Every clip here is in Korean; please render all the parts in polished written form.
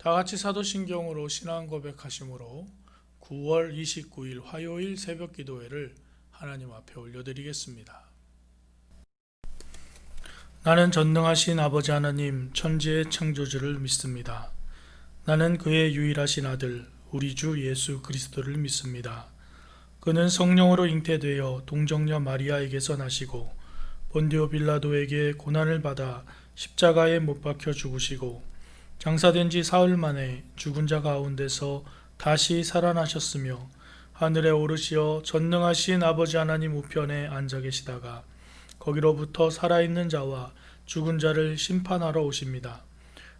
다 같이 사도신경으로 신앙 고백하심으로 9월 29일 화요일 새벽 기도회를 하나님 앞에 올려드리겠습니다. 나는 전능하신 아버지 하나님 천지의 창조주를 믿습니다. 나는 그의 유일하신 아들 우리 주 예수 그리스도를 믿습니다. 그는 성령으로 잉태되어 동정녀 마리아에게서 나시고 본디오 빌라도에게 고난을 받아 십자가에 못 박혀 죽으시고 장사된 지 사흘 만에 죽은 자 가운데서 다시 살아나셨으며 하늘에 오르시어 전능하신 아버지 하나님 우편에 앉아 계시다가 거기로부터 살아있는 자와 죽은 자를 심판하러 오십니다.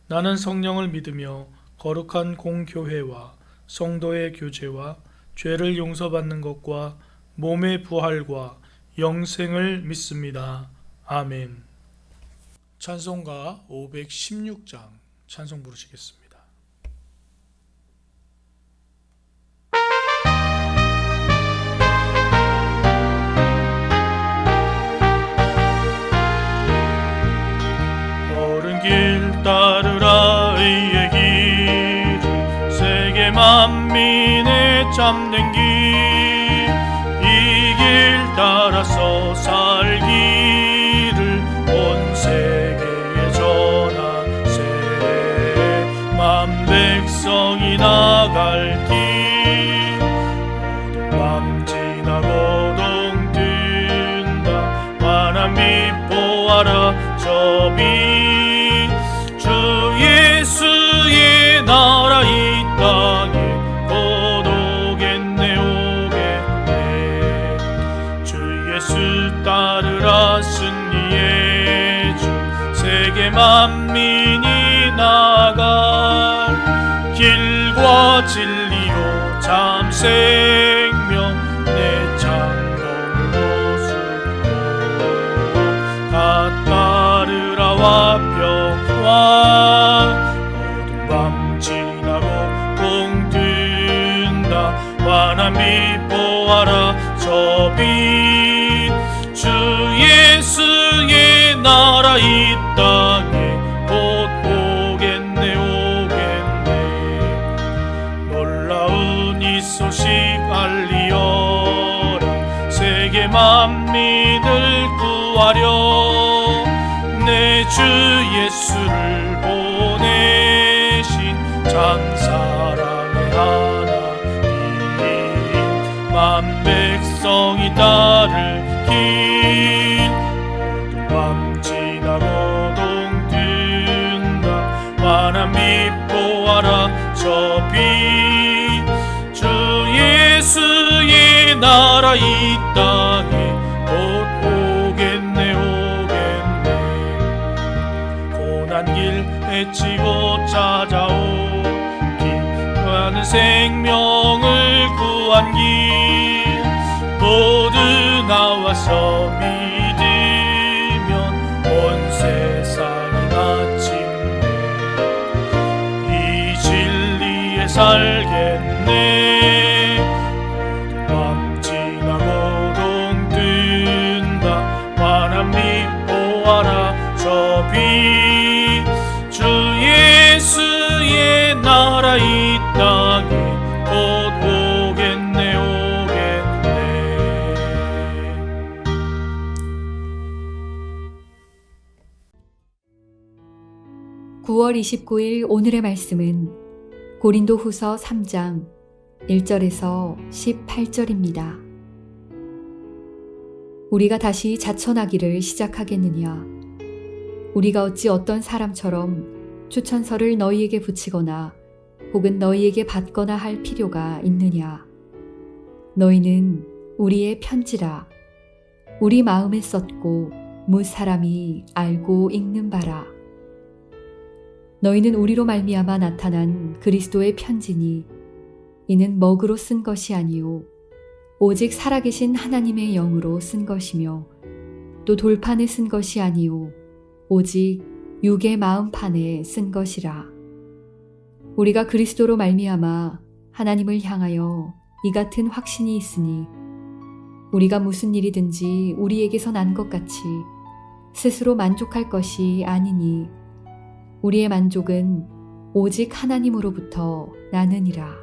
나는 성령을 믿으며 거룩한 공교회와 성도의 교제와 죄를 용서받는 것과 몸의 부활과 영생을 믿습니다. 아멘. 찬송가 516장 찬송 부르시겠습니다. 옳은 길 따르라 의의 길을 세계 만민의 참된 길 이 길 따라서 살기를 온 세계에 전하세 만 백성이 나갈 길 모든 밤 지나고 동뜬다 환한 빛 보아라 저 빛 주 예수의 나라 이 땅에 곧 오겠네 오겠네 주 예수 따르라 승리의 주 세계 만민이 나갈 길과 진리요 참 생명 내 창공을 보수고 다 따르라와 평화 어두운 밤 지나고 동뜬다 환한 빛 보아라 저 빛 주 예수의 나라 이 땅에 곧 오겠네 오겠네 놀라운 이 소식 알리어라 세계 만민을 구하려 내 주 예수를 보내신 참 사랑의 하나님 만 백성이 따를 길 어두운 밤 지나고 동뜬다 환한 빛 보아라 저 빛 주 예수의 나라 이 땅에 곧 오겠네 오겠네 고난 길 헤치고 찾아오기 구하는 생명을 구한 길 모두 나와서 믿으면 온 세상이 마침내 이 진리에 살겠네 어두운 밤 지나고 동뜬다 환한 빛 보아라 저 빛 주 예수의 나라 이 땅에 곧 오겠네 오겠네 9월 29일 오늘의 말씀은 고린도후서 3장 1절에서 18절입니다. 우리가 다시 자천하기를 시작하겠느냐? 우리가 어찌 어떤 사람처럼 추천서를 너희에게 붙이거나 혹은 너희에게 받거나 할 필요가 있느냐? 너희는 우리의 편지라 우리 마음에 썼고 무 사람이 알고 읽는 바라. 너희는 우리로 말미암아 나타난 그리스도의 편지니 이는 먹으로 쓴 것이 아니요 오직 살아계신 하나님의 영으로 쓴 것이며 또 돌판에 쓴 것이 아니요 오직 육의 마음판에 쓴 것이라. 우리가 그리스도로 말미암아 하나님을 향하여 이 같은 확신이 있으니 우리가 무슨 일이든지 우리에게서 난 것 같이 스스로 만족할 것이 아니니 우리의 만족은 오직 하나님으로부터 나느니라.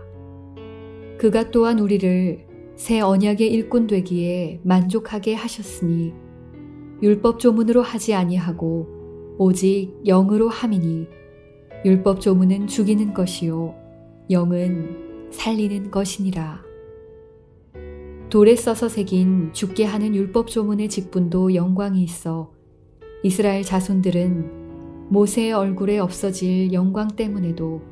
그가 또한 우리를 새 언약의 일꾼 되기에 만족하게 하셨으니 율법 조문으로 하지 아니하고 오직 영으로 함이니 율법 조문은 죽이는 것이요 영은 살리는 것이니라. 돌에 써서 새긴 죽게 하는 율법 조문의 직분도 영광이 있어 이스라엘 자손들은 모세의 얼굴에 없어질 영광 때문에도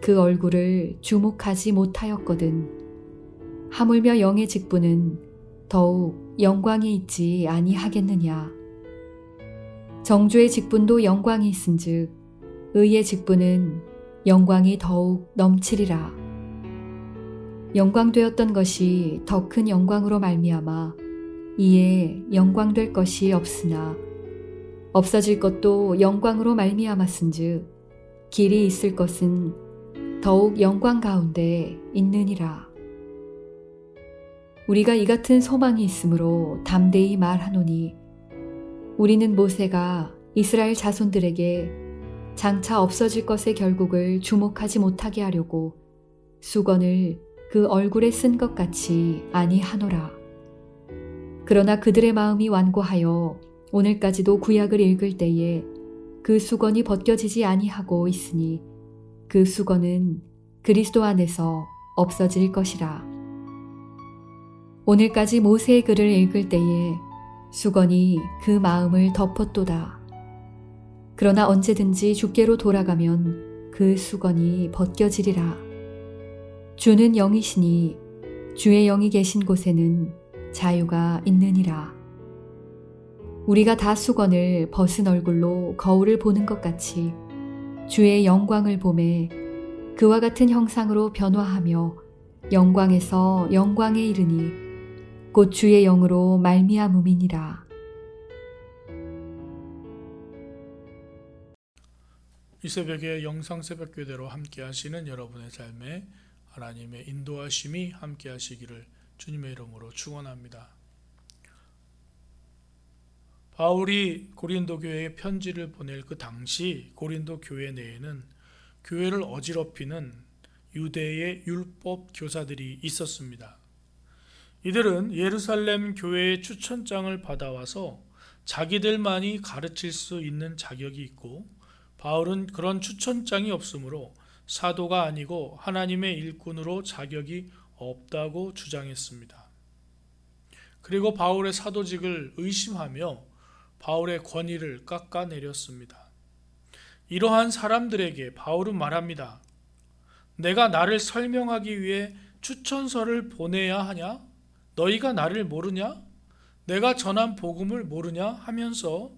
그 얼굴을 주목하지 못하였거든. 하물며 영의 직분은 더욱 영광이 있지 아니하겠느냐. 정주의 직분도 영광이 있은즉 의의 직분은 영광이 더욱 넘치리라. 영광되었던 것이 더 큰 영광으로 말미암아 이에 영광될 것이 없으나 없어질 것도 영광으로 말미암았은즉 길이 있을 것은 더욱 영광 가운데 있느니라. 우리가 이 같은 소망이 있으므로 담대히 말하노니 우리는 모세가 이스라엘 자손들에게 장차 없어질 것의 결국을 주목하지 못하게 하려고 수건을 그 얼굴에 쓴 것 같이 아니하노라. 그러나 그들의 마음이 완고하여 오늘까지도 구약을 읽을 때에 그 수건이 벗겨지지 아니하고 있으니 그 수건은 그리스도 안에서 없어질 것이라. 오늘까지 모세의 글을 읽을 때에 수건이 그 마음을 덮었도다. 그러나 언제든지 주께로 돌아가면 그 수건이 벗겨지리라. 주는 영이시니 주의 영이 계신 곳에는 자유가 있느니라. 우리가 다 수건을 벗은 얼굴로 거울을 보는 것 같이 주의 영광을 보매 그와 같은 형상으로 변화하며 영광에서 영광에 이르니 곧 주의 영으로 말미암음이니라. 이 새벽에 영상 새벽교대로 함께 하시는 여러분의 삶에 하나님의 인도하심이 함께 하시기를 주님의 이름으로 축원합니다. 바울이 고린도 교회에 편지를 보낼 그 당시 고린도 교회 내에는 교회를 어지럽히는 유대의 율법 교사들이 있었습니다. 이들은 예루살렘 교회의 추천장을 받아와서 자기들만이 가르칠 수 있는 자격이 있고 바울은 그런 추천장이 없으므로 사도가 아니고 하나님의 일꾼으로 자격이 없다고 주장했습니다. 그리고 바울의 사도직을 의심하며 바울의 권위를 깎아내렸습니다. 이러한 사람들에게 바울은 말합니다. 내가 나를 설명하기 위해 추천서를 보내야 하냐? 너희가 나를 모르냐? 내가 전한 복음을 모르냐? 하면서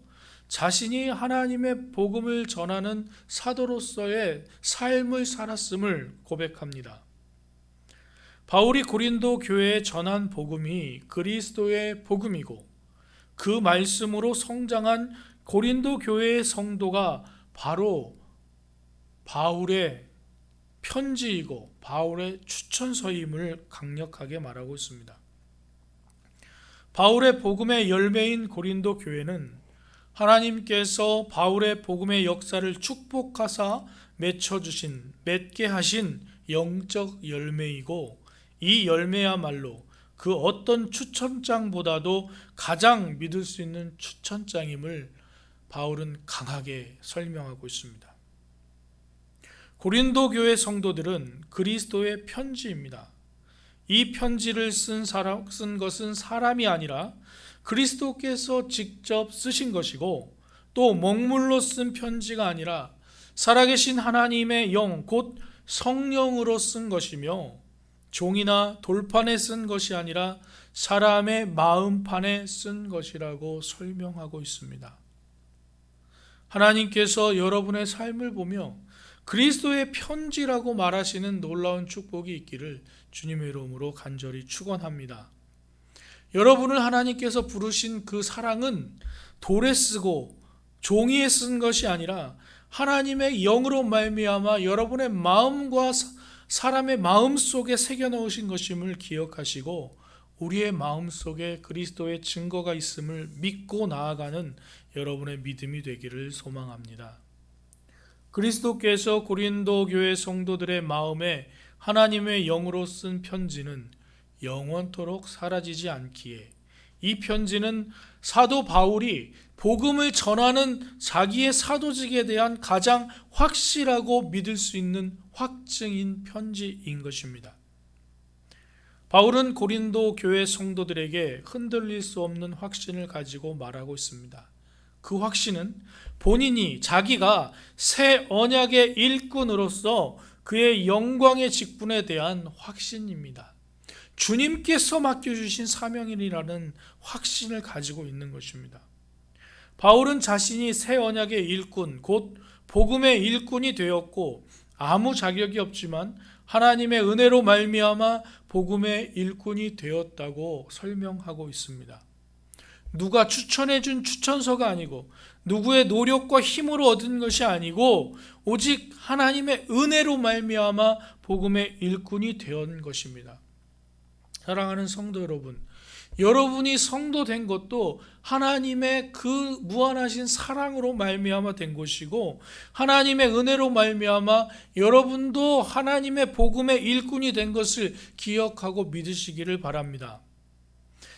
자신이 하나님의 복음을 전하는 사도로서의 삶을 살았음을 고백합니다. 바울이 고린도 교회에 전한 복음이 그리스도의 복음이고 그 말씀으로 성장한 고린도 교회의 성도가 바로 바울의 편지이고 바울의 추천서임을 강력하게 말하고 있습니다. 바울의 복음의 열매인 고린도 교회는 하나님께서 바울의 복음의 역사를 축복하사 맺게 하신 영적 열매이고 이 열매야말로 그 어떤 추천장보다도 가장 믿을 수 있는 추천장임을 바울은 강하게 설명하고 있습니다. 고린도 교회 성도들은 그리스도의 편지입니다. 이 편지를 쓴 것은 사람이 아니라 그리스도께서 직접 쓰신 것이고 또 먹물로 쓴 편지가 아니라 살아계신 하나님의 영, 곧 성령으로 쓴 것이며 종이나 돌판에 쓴 것이 아니라 사람의 마음판에 쓴 것이라고 설명하고 있습니다. 하나님께서 여러분의 삶을 보며 그리스도의 편지라고 말하시는 놀라운 축복이 있기를 주님의 이름으로 간절히 축원합니다. 여러분을 하나님께서 부르신 그 사랑은 돌에 쓰고 종이에 쓴 것이 아니라 하나님의 영으로 말미암아 여러분의 마음과 사람의 마음 속에 새겨 넣으신 것임을 기억하시고 우리의 마음 속에 그리스도의 증거가 있음을 믿고 나아가는 여러분의 믿음이 되기를 소망합니다. 그리스도께서 고린도 교회 성도들의 마음에 하나님의 영으로 쓴 편지는 영원토록 사라지지 않기에 이 편지는 사도 바울이 복음을 전하는 자기의 사도직에 대한 가장 확실하고 믿을 수 있는 확증인 편지인 것입니다. 바울은 고린도 교회 성도들에게 흔들릴 수 없는 확신을 가지고 말하고 있습니다. 그 확신은 본인이 자기가 새 언약의 일꾼으로서 그의 영광의 직분에 대한 확신입니다. 주님께서 맡겨주신 사명이라는 확신을 가지고 있는 것입니다. 바울은 자신이 새 언약의 일꾼, 곧 복음의 일꾼이 되었고 아무 자격이 없지만 하나님의 은혜로 말미암아 복음의 일꾼이 되었다고 설명하고 있습니다. 누가 추천해 준 추천서가 아니고 누구의 노력과 힘으로 얻은 것이 아니고 오직 하나님의 은혜로 말미암아 복음의 일꾼이 되었는 것입니다. 사랑하는 성도 여러분, 여러분이 성도 된 것도 하나님의 그 무한하신 사랑으로 말미암아 된 것이고 하나님의 은혜로 말미암아 여러분도 하나님의 복음의 일꾼이 된 것을 기억하고 믿으시기를 바랍니다.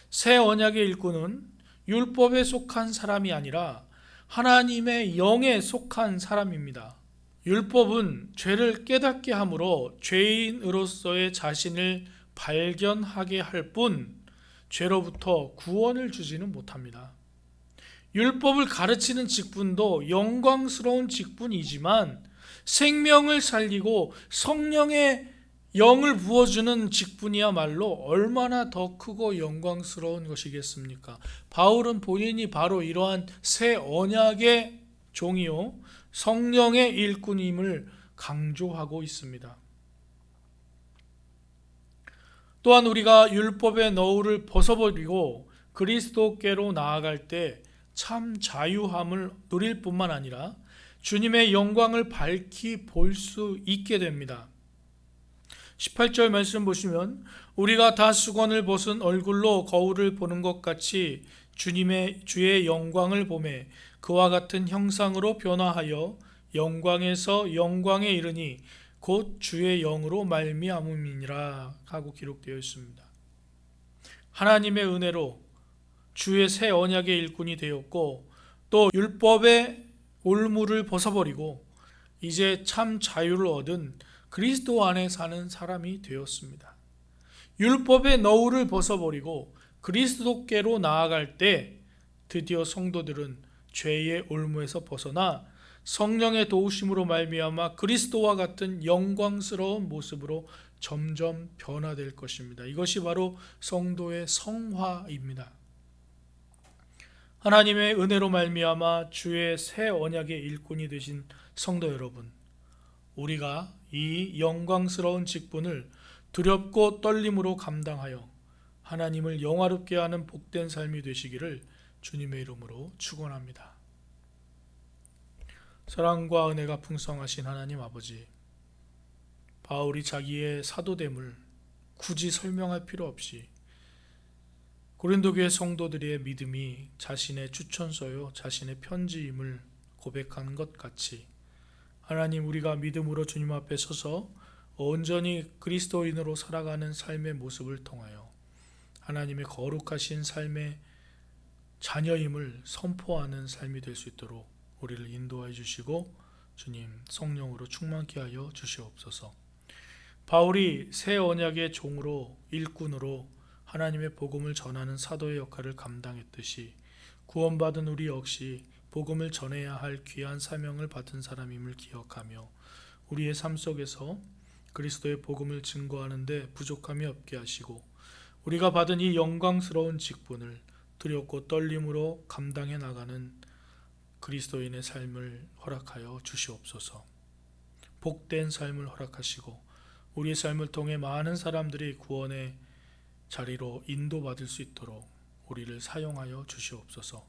새 언약의 일꾼은 율법에 속한 사람이 아니라 하나님의 영에 속한 사람입니다. 율법은 죄를 깨닫게 함으로 죄인으로서의 자신을 발견하게 할 뿐 죄로부터 구원을 주지는 못합니다. 율법을 가르치는 직분도 영광스러운 직분이지만 생명을 살리고 성령의 영을 부어주는 직분이야말로 얼마나 더 크고 영광스러운 것이겠습니까? 바울은 본인이 바로 이러한 새 언약의 종이요 성령의 일꾼임을 강조하고 있습니다. 또한 우리가 율법의 너울을 벗어버리고 그리스도께로 나아갈 때 참 자유함을 누릴 뿐만 아니라 주님의 영광을 밝히 볼 수 있게 됩니다. 18절 말씀 보시면 우리가 다 수건을 벗은 얼굴로 거울을 보는 것 같이 주의 영광을 보매 그와 같은 형상으로 변화하여 영광에서 영광에 이르니 곧 주의 영으로 말미암음이니라 하고 기록되어 있습니다. 하나님의 은혜로 주의 새 언약의 일꾼이 되었고 또 율법의 올무를 벗어버리고 이제 참 자유를 얻은 그리스도 안에 사는 사람이 되었습니다. 율법의 너울을 벗어버리고 그리스도께로 나아갈 때 드디어 성도들은 죄의 올무에서 벗어나 성령의 도우심으로 말미암아 그리스도와 같은 영광스러운 모습으로 점점 변화될 것입니다. 이것이 바로 성도의 성화입니다. 하나님의 은혜로 말미암아 주의 새 언약의 일꾼이 되신 성도 여러분, 우리가 이 영광스러운 직분을 두렵고 떨림으로 감당하여 하나님을 영화롭게 하는 복된 삶이 되시기를 주님의 이름으로 축원합니다. 사랑과 은혜가 풍성하신 하나님 아버지, 바울이 자기의 사도됨을 굳이 설명할 필요 없이 고린도 교회 성도들의 믿음이 자신의 추천서요 자신의 편지임을 고백하는 것 같이 하나님, 우리가 믿음으로 주님 앞에 서서 온전히 그리스도인으로 살아가는 삶의 모습을 통하여 하나님의 거룩하신 삶의 자녀임을 선포하는 삶이 될 수 있도록 우리를 인도하여 주시고 주님 성령으로 충만케 하여 주시옵소서. 바울이 새 언약의 종으로 일꾼으로 하나님의 복음을 전하는 사도의 역할을 감당했듯이 구원받은 우리 역시 복음을 전해야 할 귀한 사명을 받은 사람임을 기억하며 우리의 삶 속에서 그리스도의 복음을 증거하는 데 부족함이 없게 하시고 우리가 받은 이 영광스러운 직분을 두렵고 떨림으로 감당해 나가는 그리스도인의 삶을 허락하여 주시옵소서. 복된 삶을 허락하시고 우리의 삶을 통해 많은 사람들이 구원의 자리로 인도받을 수 있도록 우리를 사용하여 주시옵소서.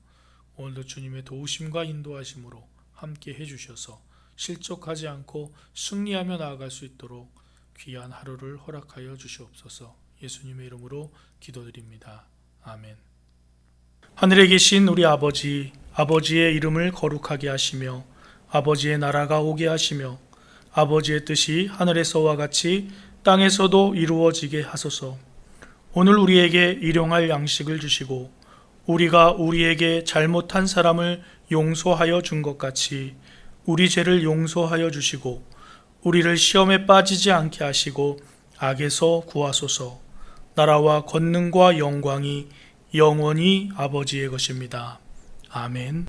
오늘도 주님의 도우심과 인도하심으로 함께 해주셔서 실족하지 않고 승리하며 나아갈 수 있도록 귀한 하루를 허락하여 주시옵소서. 예수님의 이름으로 기도드립니다. 아멘. 하늘에 계신 우리 아버지, 아버지의 이름을 거룩하게 하시며 아버지의 나라가 오게 하시며 아버지의 뜻이 하늘에서와 같이 땅에서도 이루어지게 하소서. 오늘 우리에게 일용할 양식을 주시고 우리가 우리에게 잘못한 사람을 용서하여 준 것 같이 우리 죄를 용서하여 주시고 우리를 시험에 빠지지 않게 하시고 악에서 구하소서. 나라와 권능과 영광이 영원히 아버지의 것입니다. 아멘.